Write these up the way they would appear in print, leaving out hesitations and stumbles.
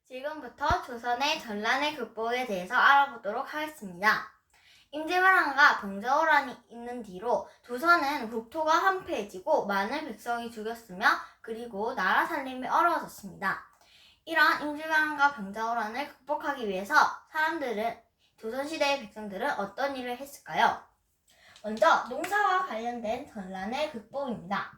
지금부터 조선의 전란의 극복에 대해서 알아보도록 하겠습니다. 임진왜란과 병자호란이 있는 뒤로 조선은 국토가 황폐해지고 많은 백성이 죽였으며 그리고 나라 살림이 어려워졌습니다. 이런 임진왜란과 병자호란을 극복하기 위해서 조선시대의 백성들은 어떤 일을 했을까요? 먼저 농사와 관련된 전란의 극복입니다.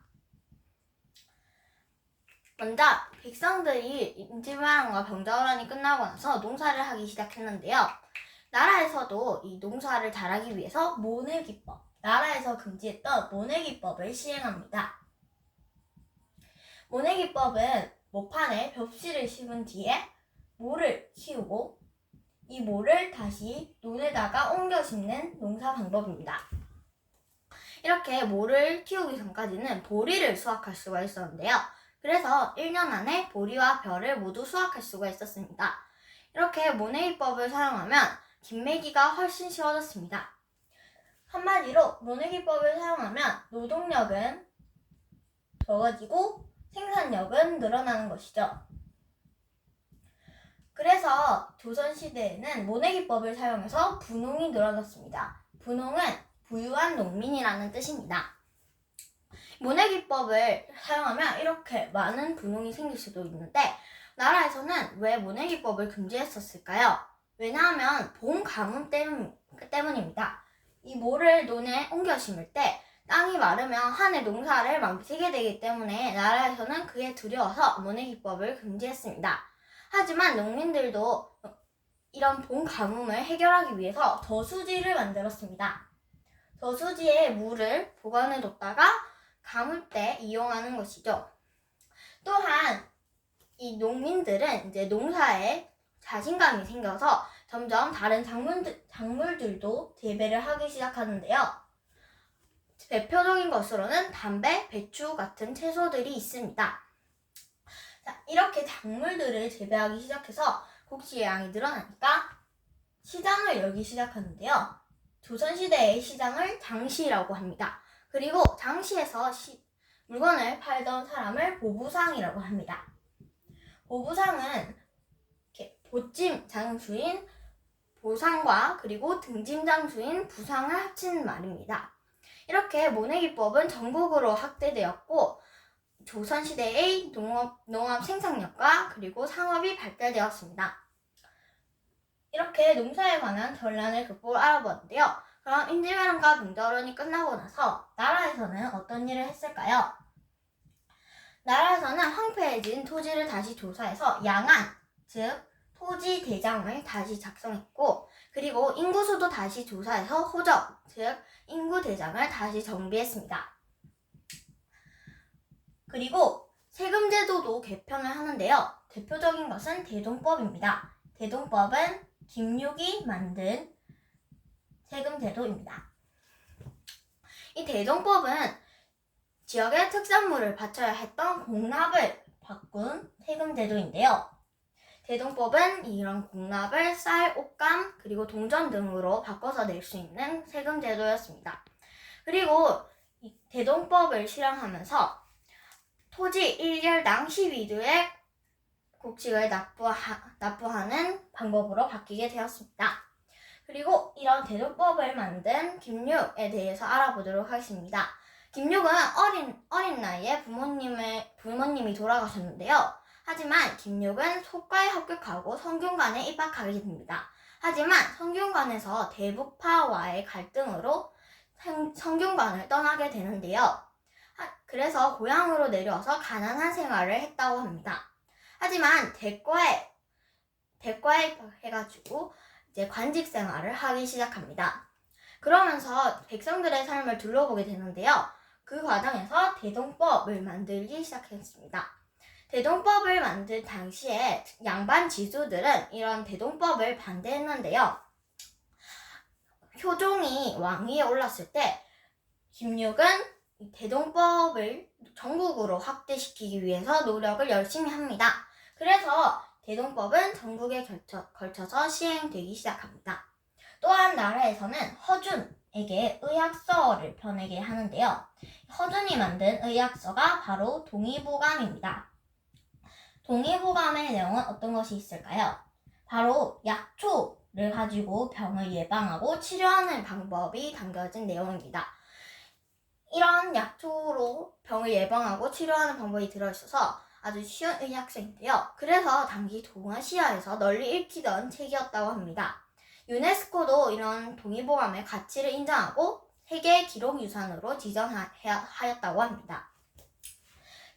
먼저 백성들이 임진왜란과 병자호란이 끝나고 나서 농사를 하기 시작했는데요. 나라에서도 이 농사를 잘하기 위해서 모내기법, 나라에서 금지했던 모내기법을 시행합니다. 모내기법은 모판에 벽실을 심은 뒤에 모를 키우고 이 모를 다시 논에다가 옮겨 심는 농사 방법입니다. 이렇게 모를 키우기 전까지는 보리를 수확할 수가 있었는데요. 그래서 1년 안에 보리와 벼를 모두 수확할 수가 있었습니다. 이렇게 모내기법을 사용하면 김매기가 훨씬 쉬워졌습니다. 한마디로 모내기법을 사용하면 노동력은 적어지고 생산력은 늘어나는 것이죠. 그래서 조선시대에는 모내기법을 사용해서 분홍이 늘어났습니다. 분홍은 부유한 농민이라는 뜻입니다. 모내기법을 사용하면 이렇게 많은 분홍이 생길 수도 있는데 나라에서는 왜 모내기법을 금지했었을까요? 왜냐하면 봄 가뭄 때문입니다. 이 모를 논에 옮겨 심을 때 땅이 마르면 한 해 농사를 망치게 되기 때문에 나라에서는 그에 두려워서 모내기법을 금지했습니다. 하지만 농민들도 이런 봄 가뭄을 해결하기 위해서 저수지를 만들었습니다. 저수지에 물을 보관해뒀다가 가물 때 이용하는 것이죠. 또한 이 농민들은 이제 농사에 자신감이 생겨서 점점 다른 작물들도 재배를 하기 시작하는데요. 대표적인 것으로는 담배, 배추 같은 채소들이 있습니다. 자, 이렇게 작물들을 재배하기 시작해서 곡식의 양이 늘어나니까 시장을 열기 시작하는데요. 조선시대의 시장을 장시라고 합니다. 그리고 장시에서 물건을 팔던 사람을 보부상이라고 합니다. 보부상은 보찜 장수인 보상과 그리고 등짐 장수인 부상을 합친 말입니다. 이렇게 모내기법은 전국으로 확대되었고 조선시대의 농업 생산력과 그리고 상업이 발달되었습니다. 이렇게 농사에 관한 전란을 극복을 알아보았는데요. 그럼 임진왜란과 병자호란이 끝나고 나서 나라에서는 어떤 일을 했을까요? 나라에서는 황폐해진 토지를 다시 조사해서 양안, 즉 토지 대장을 다시 작성했고 그리고 인구수도 다시 조사해서 호적, 즉 인구 대장을 다시 정비했습니다. 그리고 세금 제도도 개편을 하는데요. 대표적인 것은 대동법입니다. 대동법은 김육이 만든 세금 제도입니다. 이 대동법은 지역의 특산물을 바쳐야 했던 공납을 바꾼 세금 제도인데요. 대동법은 이런 공납을 쌀, 옷감, 그리고 동전 등으로 바꿔서 낼 수 있는 세금 제도였습니다. 그리고 이 대동법을 실행하면서 토지 1결당 12두의 곡식을 납부하는 방법으로 바뀌게 되었습니다. 그리고 이런 대동법을 만든 김육에 대해서 알아보도록 하겠습니다. 김육은 어린 나이에 부모님이 돌아가셨는데요. 하지만 김육은 속과에 합격하고 성균관에 입학하게 됩니다. 하지만 성균관에서 대북파와의 갈등으로 성균관을 떠나게 되는데요. 그래서 고향으로 내려와서 가난한 생활을 했다고 합니다. 하지만 대과에 입학해가지고 이제 관직 생활을 하기 시작합니다. 그러면서 백성들의 삶을 둘러보게 되는데요. 그 과정에서 대동법을 만들기 시작했습니다. 대동법을 만들 당시에 양반 지주들은 이런 대동법을 반대했는데요. 효종이 왕위에 올랐을 때 김육은 대동법을 전국으로 확대시키기 위해서 노력을 열심히 합니다. 그래서 대동법은 전국에 걸쳐서 시행되기 시작합니다. 또한 나라에서는 허준에게 의학서를 펴내게 하는데요. 허준이 만든 의학서가 바로 동의보감입니다. 동의보감의 내용은 어떤 것이 있을까요? 바로 약초를 가지고 병을 예방하고 치료하는 방법이 담겨진 내용입니다. 이런 약초로 병을 예방하고 치료하는 방법이 들어있어서 아주 쉬운 의학서인데요. 그래서 당시 동아시아에서 널리 읽히던 책이었다고 합니다. 유네스코도 이런 동의보감의 가치를 인정하고 세계 기록유산으로 지정하였다고 합니다.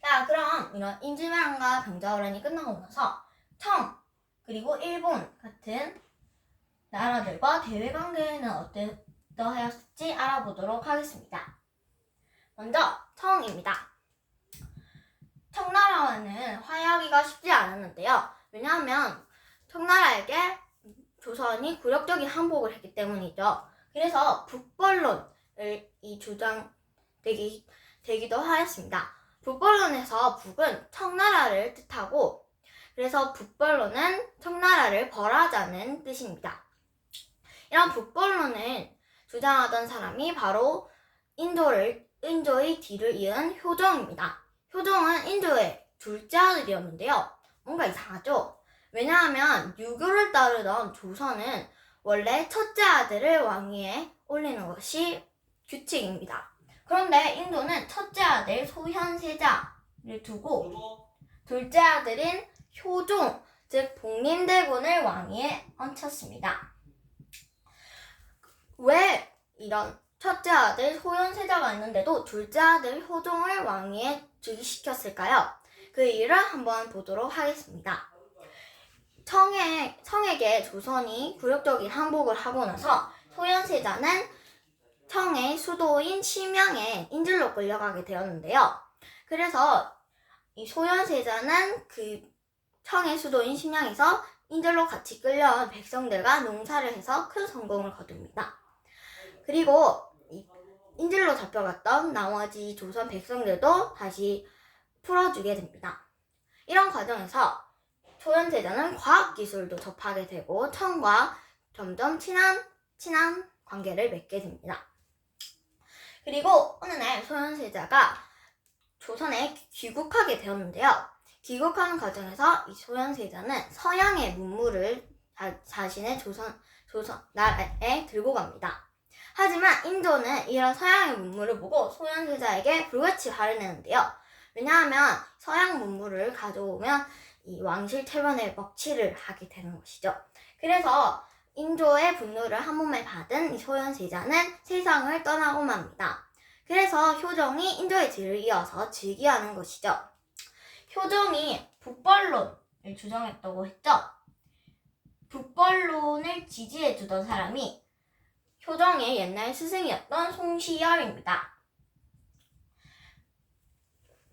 자, 그럼 이런 임진왜란과 병자호란이 끝나고 나서 청, 그리고 일본 같은 나라들과 대외관계는 어떠하였을지 알아보도록 하겠습니다. 먼저 청입니다. 청나라와는 화해하기가 쉽지 않았는데요. 왜냐하면 청나라에게 조선이 굴욕적인 항복을 했기 때문이죠. 그래서 북벌론을 주장되기도 하였습니다. 북벌론에서 북은 청나라를 뜻하고, 그래서 북벌론은 청나라를 벌하자는 뜻입니다. 이런 북벌론을 주장하던 사람이 바로 인조의 뒤를 이은 효종입니다. 효종은 인조의 둘째 아들이었는데요. 뭔가 이상하죠? 왜냐하면 유교를 따르던 조선은 원래 첫째 아들을 왕위에 올리는 것이 규칙입니다. 그런데 인도는 첫째 아들 소현세자를 두고 둘째 아들인 효종, 즉 복림대군을 왕위에 얹혔습니다. 왜 이런 첫째 아들 소현세자가 있는데도 둘째 아들 효종을 왕위에 즉위시켰을까요? 그 이유를 한번 보도록 하겠습니다. 청에게 조선이 굴욕적인 항복을 하고 나서 소현세자는 청의 수도인 심양에 인질로 끌려가게 되었는데요. 그래서 이 소현세자는 그 청의 수도인 심양에서 인질로 같이 끌려온 백성들과 농사를 해서 큰 성공을 거둡니다. 그리고 인질로 잡혀갔던 나머지 조선 백성들도 다시 풀어주게 됩니다. 이런 과정에서 소현세자는 과학기술도 접하게 되고 청과 점점 친한 관계를 맺게 됩니다. 그리고 어느 날 소현세자가 조선에 귀국하게 되었는데요. 귀국하는 과정에서 이 소현세자는 서양의 문물을 자신의 조선 나라에 들고 갑니다. 하지만 인도는 이런 서양의 문물을 보고 소현세자에게 불같이 화를 내는데요. 왜냐하면 서양 문물을 가져오면 이 왕실 체면에 먹칠을 하게 되는 것이죠. 그래서 인조의 분노를 한 몸에 받은 이 소현세자는 세상을 떠나고 맙니다. 그래서 효종이 인조의 뒤를 이어서 즉위하는 것이죠. 효종이 북벌론을 주장했다고 했죠. 북벌론을 지지해주던 사람이 효종의 옛날 스승이었던 송시열입니다.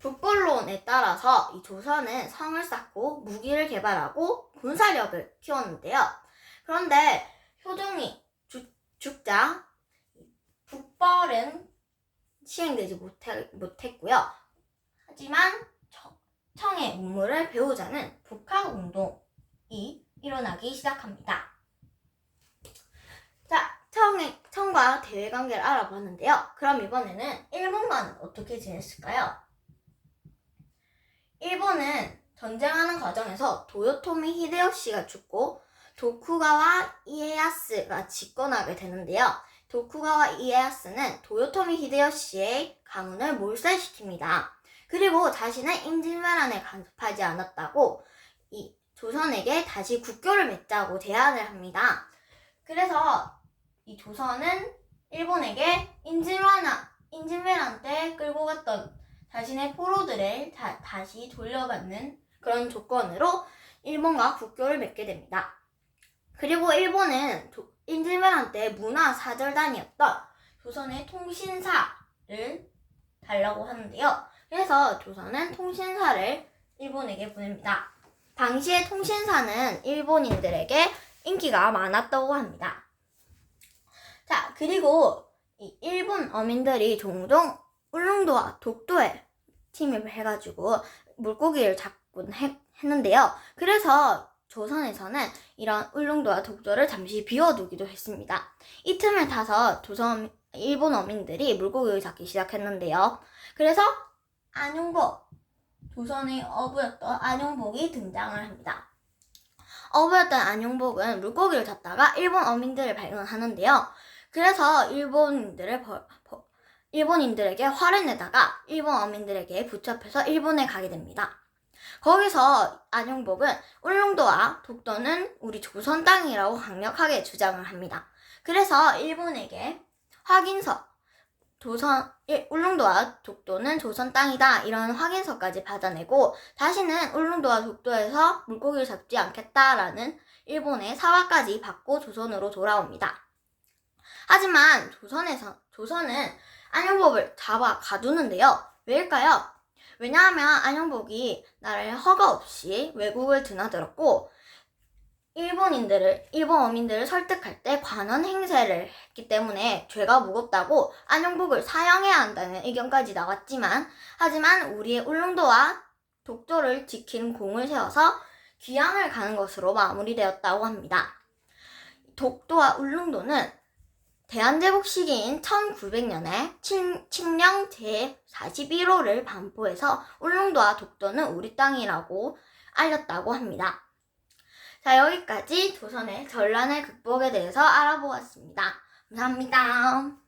북벌론에 따라서 이 조선은 성을 쌓고 무기를 개발하고 군사력을 키웠는데요. 그런데 효종이 죽자 북벌은 시행되지 못했고요. 하지만 청의 문물을 배우자는 북학운동이 일어나기 시작합니다. 자, 청과 대외관계를 알아봤는데요. 그럼 이번에는 일본과는 어떻게 지냈을까요? 일본은 전쟁하는 과정에서 도요토미 히데요시가 죽고 도쿠가와 이에야스가 집권하게 되는데요. 도쿠가와 이에야스는 도요토미 히데요시의 가문을 몰살시킵니다. 그리고 자신은 임진왜란에 간섭하지 않았다고 이 조선에게 다시 국교를 맺자고 제안을 합니다. 그래서 이 조선은 일본에게 임진왜란 때 끌고 갔던 자신의 포로들을 다시 돌려받는 그런 조건으로 일본과 국교를 맺게 됩니다. 그리고 일본은 임진왜란 때 문화사절단이었던 조선의 통신사를 달라고 하는데요. 그래서 조선은 통신사를 일본에게 보냅니다. 당시의 통신사는 일본인들에게 인기가 많았다고 합니다. 자, 그리고 이 일본 어민들이 종종 울릉도와 독도에 침입해가지고 물고기를 잡곤 했는데요. 그래서 조선에서는 이런 울릉도와 독도를 잠시 비워두기도 했습니다. 이 틈을 타서 일본 어민들이 물고기를 잡기 시작했는데요. 그래서 안용보 조선의 어부였던 안용복이 등장을 합니다. 어부였던 안용복은 물고기를 잡다가 일본 어민들을 발견하는데요. 그래서 일본인들에게 화를 내다가 일본 어민들에게 붙잡혀서 일본에 가게 됩니다. 거기서 안용복은 울릉도와 독도는 우리 조선 땅이라고 강력하게 주장을 합니다. 그래서 일본에게 확인서, 울릉도와 독도는 조선 땅이다 이런 확인서까지 받아내고 다시는 울릉도와 독도에서 물고기를 잡지 않겠다라는 일본의 사과까지 받고 조선으로 돌아옵니다. 하지만 조선은 안용복을 잡아 가두는데요. 왜일까요? 왜냐하면 안용복이 나라의 허가 없이 외국을 드나들었고 일본 어민들을 설득할 때 관원 행세를 했기 때문에 죄가 무겁다고 안용복을 사형해야 한다는 의견까지 나왔지만 하지만 우리의 울릉도와 독도를 지키는 공을 세워서 귀향을 가는 것으로 마무리되었다고 합니다. 독도와 울릉도는 대한제국 시기인 1900년에 칙령 제41호를 반포해서 울릉도와 독도는 우리 땅이라고 알렸다고 합니다. 자, 여기까지 조선의 전란의 극복에 대해서 알아보았습니다. 감사합니다.